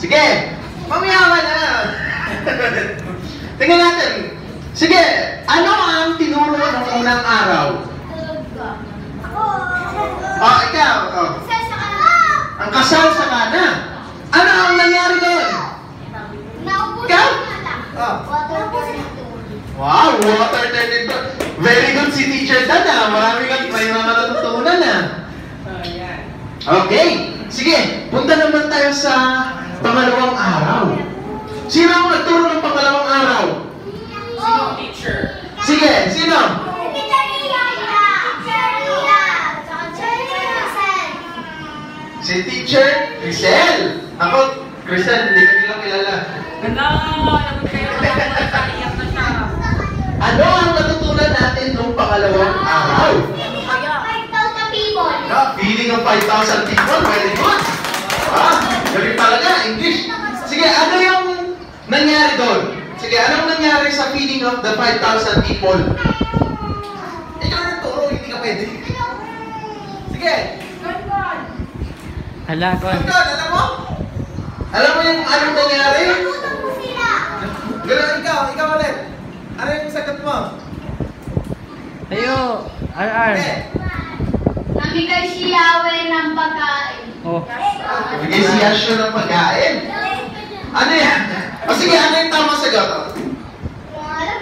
Sige! Mamayaman na! Tingnan natin. Sige, ano ang tinuro ng unang araw? Oh, ikaw. Oh. Ang kasal sa kana. Ano ang nangyari doon? Ikaw? Oh. Wow, water dito. Very good si Teacher Dan. May mga natutunan na. Okay. Sige, punta naman tayo sa pangalawang araw. Sino ang nagturo ng pangalawang araw? Teacher. Sige, sino? Si Teacher Crisel. Ako, Crisel, hindi ka nila kilala. Nagot kayo na iyak na siya. Ano ang natutunan natin nung pangalawang araw? 5,000 people. Feeding of 5,000 people. Very good. Galing talaga, English. Sige, ano yung nangyari doon? Sige, anong nangyari sa feeding of the 5,000 people? Ikaw nagturo, hindi ka pwede. Sige. Hala, kon. Alam mo? Alam mo yung anong nangyari? Ganun, ikaw ulit. Ano yung sagot mo? Tayo. RR. Namigay si Yahweh ng pagkain. Oh. Bigay si Yahshua ng pagkain. Ano yan? O sige, ano yung tamang sagot? Kung alam.